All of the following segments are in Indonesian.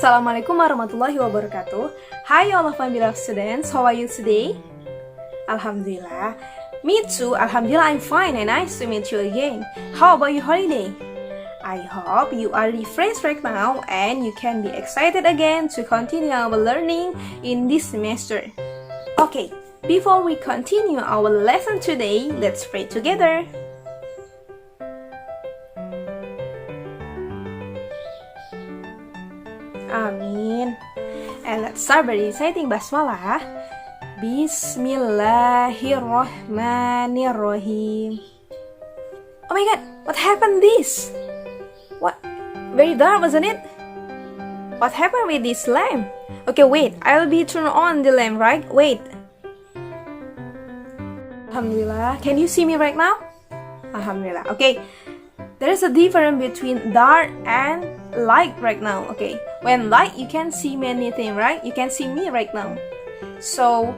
Assalamualaikum warahmatullahi wabarakatuh. Hi all of my beloved students, how are you today? Alhamdulillah. Me too, Alhamdulillah I'm fine and nice to meet you again. How about your holiday? I hope you are refreshed right now and you can be excited again to continue our learning in this semester. Okay, before we continue our lesson today, let's pray together. Amin. And let's start by reciting basmalah. Bismillahirrahmanirrahim. Oh my god, what happened this? What? Very dark, wasn't it? What happened with this lamp? Okay, wait, I'll be turn on the lamp, right? Wait. Alhamdulillah, can you see me right now? Alhamdulillah. Okay, there is a difference between dark and light right now. Okay, when light you can see many things, right? You can see me right now. So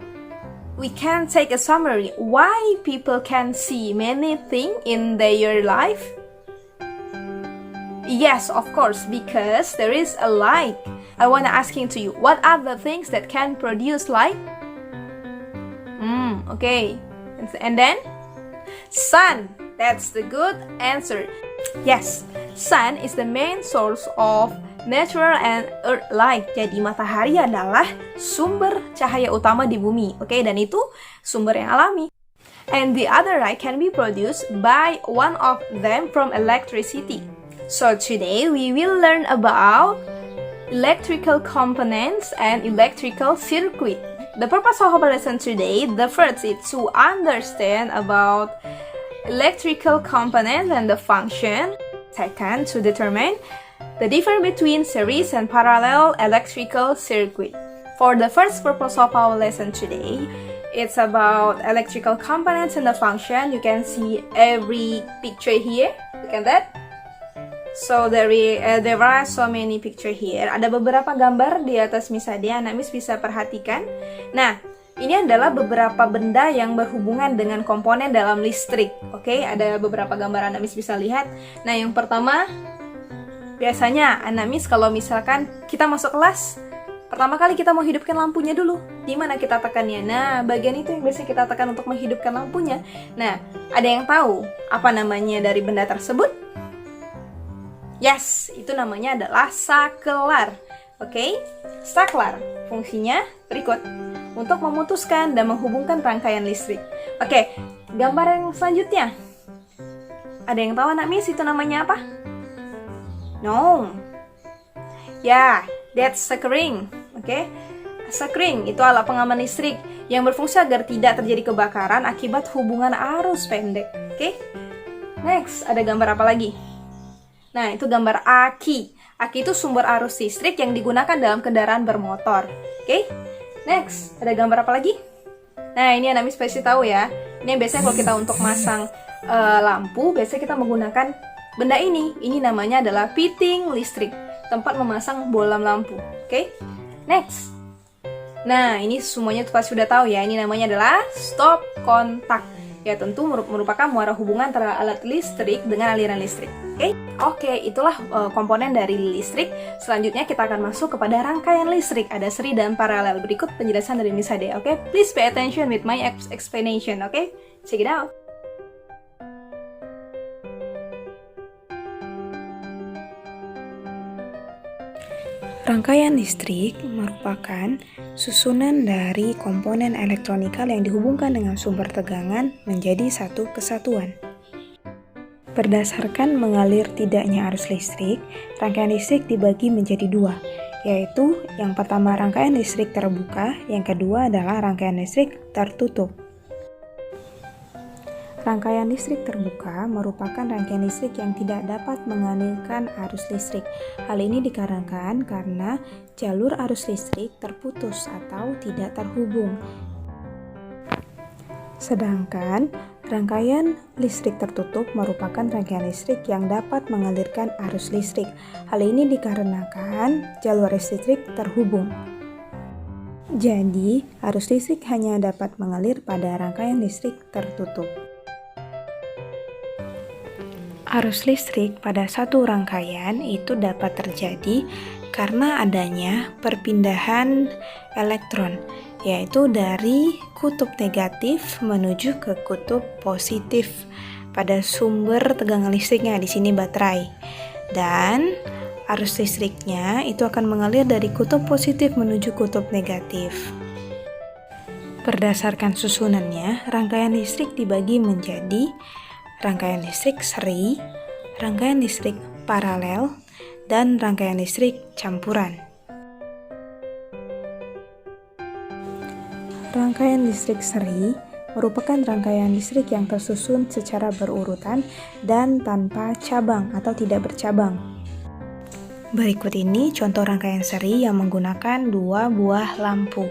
we can take a summary why people can see many things in their life. Yes, of course, because there is a light. I want to asking to you, what are the things that can produce light? Okay, and then sun. That's the good answer. Yes, sun is the main source of natural and earth light. Jadi matahari adalah sumber cahaya utama di bumi. Oke, dan itu sumber yang alami. And the other light can be produced by one of them from electricity. So today we will learn about electrical components and electrical circuit. The purpose of our lesson today, the first is to understand about electrical components and the function. Second, to determine the difference between series and parallel electrical circuit. For the first purpose of our lesson today, it's about electrical components and the function. You can see every picture here. Look at that. So there are so many picture here. Ada beberapa gambar di atas Misade, anak Miss bisa perhatikan. Nah, ini adalah beberapa benda yang berhubungan dengan komponen dalam listrik. Oke, ada beberapa gambar anak Miss bisa lihat. Nah, yang pertama, biasanya anak Miss kalau misalkan kita masuk kelas, pertama kali kita mau hidupkan lampunya dulu. Di mana kita tekannya? Nah, bagian itu yang biasanya kita tekan untuk menghidupkan lampunya. Nah, ada yang tahu apa namanya dari benda tersebut? Yes, itu namanya adalah saklar. Oke, saklar fungsinya berikut. Untuk memutuskan dan menghubungkan rangkaian listrik. Oke, gambar yang selanjutnya. Ada yang tahu anak Miss itu namanya apa? No. Ya, that's sekring. Oke, sekring itu alat pengaman listrik yang berfungsi agar tidak terjadi kebakaran akibat hubungan arus pendek. Oke, next ada gambar apa lagi? Nah, itu gambar aki. Aki itu sumber arus listrik yang digunakan dalam kendaraan bermotor. Oke? Next, ada gambar apa lagi? Nah, ini anak Miss pasti tahu ya. Ini biasanya kalau kita untuk masang lampu, biasanya kita menggunakan benda ini. Ini namanya adalah fitting listrik, tempat memasang bolam lampu. Oke? Next. Nah, ini semuanya pasti sudah tahu ya. Ini namanya adalah stop kontak. Ya, tentu merupakan muara hubungan antara alat listrik dengan aliran listrik. Oke, itulah komponen dari listrik. Selanjutnya kita akan masuk kepada rangkaian listrik. Ada seri dan paralel. Berikut penjelasan dari Miss Ade. Oke, please pay attention with my explanation. Oke, check it out. Rangkaian listrik merupakan susunan dari komponen elektronikal yang dihubungkan dengan sumber tegangan menjadi satu kesatuan. Berdasarkan mengalir tidaknya arus listrik, rangkaian listrik dibagi menjadi dua, yaitu yang pertama rangkaian listrik terbuka, yang kedua adalah rangkaian listrik tertutup. Rangkaian listrik terbuka merupakan rangkaian listrik yang tidak dapat mengalirkan arus listrik. Hal ini dikarenakan karena jalur arus listrik terputus atau tidak terhubung. Sedangkan rangkaian listrik tertutup merupakan rangkaian listrik yang dapat mengalirkan arus listrik. Hal ini dikarenakan jalur arus listrik terhubung. Jadi, arus listrik hanya dapat mengalir pada rangkaian listrik tertutup. Arus listrik pada satu rangkaian itu dapat terjadi karena adanya perpindahan elektron, yaitu dari kutub negatif menuju ke kutub positif pada sumber tegangan listriknya, di sini baterai. Dan arus listriknya itu akan mengalir dari kutub positif menuju kutub negatif. Berdasarkan susunannya, rangkaian listrik dibagi menjadi rangkaian listrik seri, rangkaian listrik paralel, dan rangkaian listrik campuran. Rangkaian listrik seri merupakan rangkaian listrik yang tersusun secara berurutan dan tanpa cabang atau tidak bercabang. Berikut ini contoh rangkaian seri yang menggunakan dua buah lampu.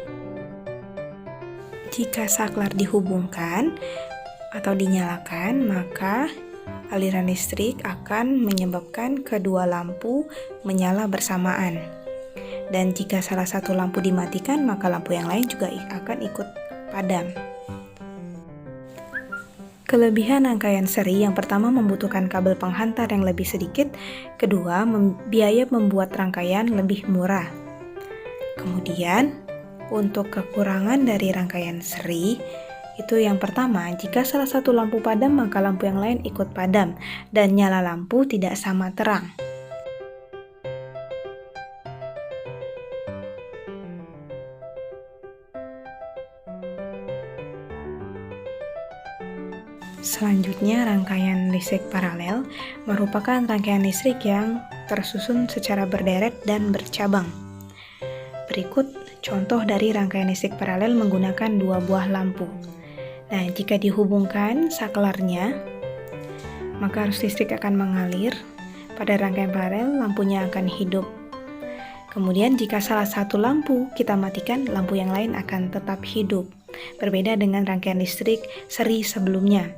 Jika saklar dihubungkan atau dinyalakan, maka aliran listrik akan menyebabkan kedua lampu menyala bersamaan. Dan jika salah satu lampu dimatikan, maka lampu yang lain juga akan ikut padam. Kelebihan rangkaian seri yang pertama membutuhkan kabel penghantar yang lebih sedikit, kedua biaya membuat rangkaian lebih murah. Kemudian, untuk kekurangan dari rangkaian seri, itu yang pertama, jika salah satu lampu padam maka lampu yang lain ikut padam dan nyala lampu tidak sama terang. Selanjutnya, rangkaian listrik paralel merupakan rangkaian listrik yang tersusun secara berderet dan bercabang. Berikut contoh dari rangkaian listrik paralel menggunakan dua buah lampu. Nah, jika dihubungkan saklarnya, maka arus listrik akan mengalir. Pada rangkaian paralel, lampunya akan hidup. Kemudian, jika salah satu lampu kita matikan, lampu yang lain akan tetap hidup. Berbeda dengan rangkaian listrik seri sebelumnya.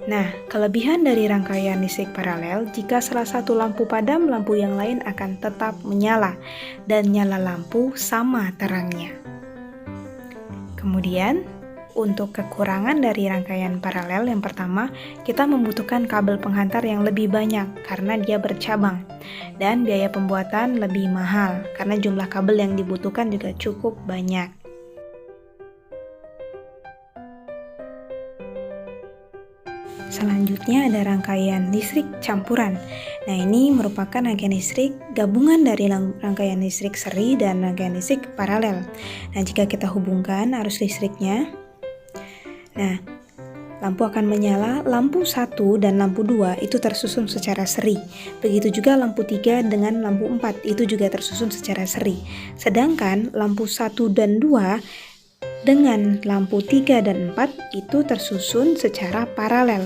Nah, kelebihan dari rangkaian listrik paralel, jika salah satu lampu padam, lampu yang lain akan tetap menyala, dan nyala lampu sama terangnya. Kemudian, untuk kekurangan dari rangkaian paralel, yang pertama, kita membutuhkan kabel penghantar yang lebih banyak karena dia bercabang, dan biaya pembuatan lebih mahal karena jumlah kabel yang dibutuhkan juga cukup banyak. Selanjutnya ada rangkaian listrik campuran. Nah, ini merupakan rangkaian listrik gabungan dari rangkaian listrik seri dan rangkaian listrik paralel. Nah, jika kita hubungkan arus listriknya, nah, lampu akan menyala, lampu 1 dan lampu 2 itu tersusun secara seri. Begitu juga lampu 3 dengan lampu 4 itu juga tersusun secara seri. Sedangkan lampu 1 dan 2 dengan lampu 3 dan 4 itu tersusun secara paralel.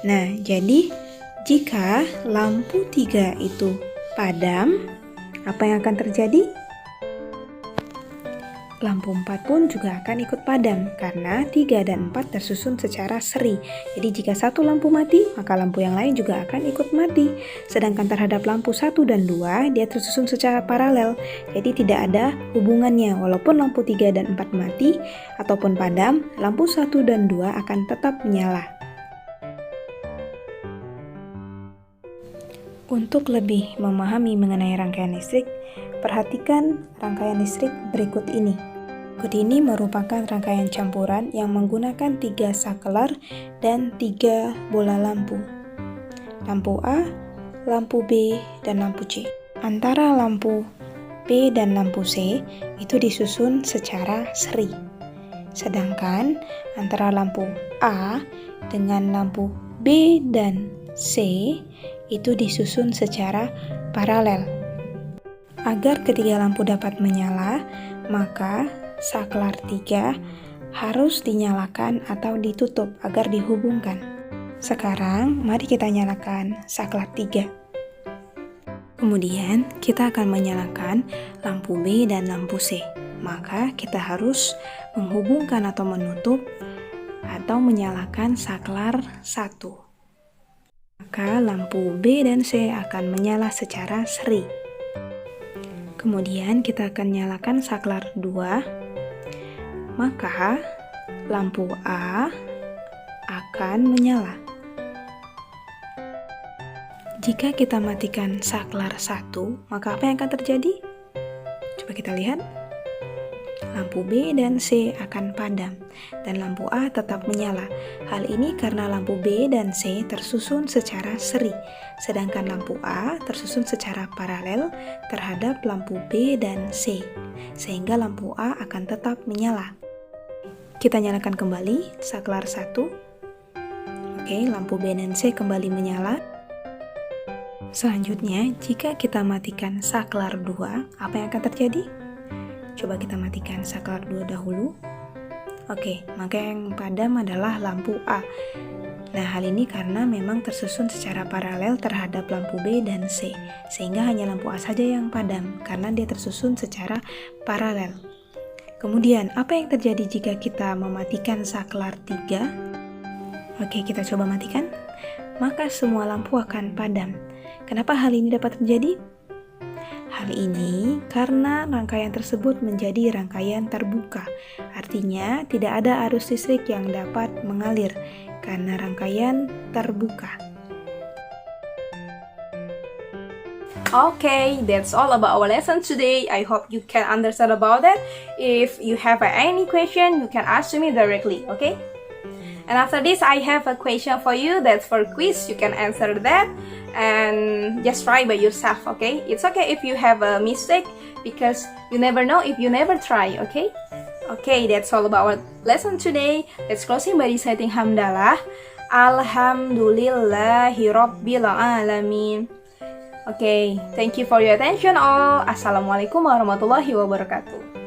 Nah, jadi jika lampu 3 itu padam, apa yang akan terjadi? Lampu 4 pun juga akan ikut padam karena 3 dan 4 tersusun secara seri. Jadi jika satu lampu mati, maka lampu yang lain juga akan ikut mati. Sedangkan terhadap lampu 1 dan 2, dia tersusun secara paralel. Jadi tidak ada hubungannya. Walaupun lampu 3 dan 4 mati ataupun padam, lampu 1 dan 2 akan tetap menyala. Untuk lebih memahami mengenai rangkaian listrik, perhatikan rangkaian listrik berikut ini. Berikut ini merupakan rangkaian campuran yang menggunakan 3 saklar dan 3 bola lampu. Lampu A, lampu B, dan lampu C. Antara lampu B dan lampu C itu disusun secara seri. Sedangkan antara lampu A dengan lampu B dan C itu disusun secara paralel. Agar ketiga lampu dapat menyala, maka saklar 3 harus dinyalakan atau ditutup agar dihubungkan. Sekarang, mari kita nyalakan saklar 3. Kemudian, kita akan menyalakan lampu B dan lampu C. Maka, kita harus menghubungkan atau menutup atau menyalakan saklar 1. Maka lampu B dan C akan menyala secara seri. Kemudian kita akan nyalakan saklar 2. Maka lampu A akan menyala. Jika kita matikan saklar 1, maka apa yang akan terjadi? Coba kita lihat. Lampu B dan C akan padam, dan lampu A tetap menyala. Hal ini karena lampu B dan C tersusun secara seri, sedangkan lampu A tersusun secara paralel terhadap lampu B dan C, sehingga lampu A akan tetap menyala. Kita nyalakan kembali saklar 1. Oke, lampu B dan C kembali menyala. Selanjutnya, jika kita matikan saklar 2, apa yang akan terjadi? Coba kita matikan saklar 2 dahulu. Oke, maka yang padam adalah lampu A. Nah, hal ini karena memang tersusun secara paralel terhadap lampu B dan C, sehingga hanya lampu A saja yang padam karena dia tersusun secara paralel. Kemudian, apa yang terjadi jika kita mematikan saklar 3? Oke, kita coba matikan. Maka semua lampu akan padam. Kenapa hal ini dapat terjadi? Hal ini karena rangkaian tersebut menjadi rangkaian terbuka. Artinya, tidak ada arus listrik yang dapat mengalir karena rangkaian terbuka. Okay, that's all about our lesson today. I hope you can understand about that. If you have any question, you can ask me directly, okay? And after this, I have a question for you. That's for quiz. You can answer that and just try by yourself, okay? It's okay if you have a mistake because you never know if you never try, okay? Okay, that's all about our lesson today. Let's closing by reciting hamdalah. Alhamdulillahirabbil alamin. Okay, thank you for your attention all. Assalamualaikum warahmatullahi wabarakatuh.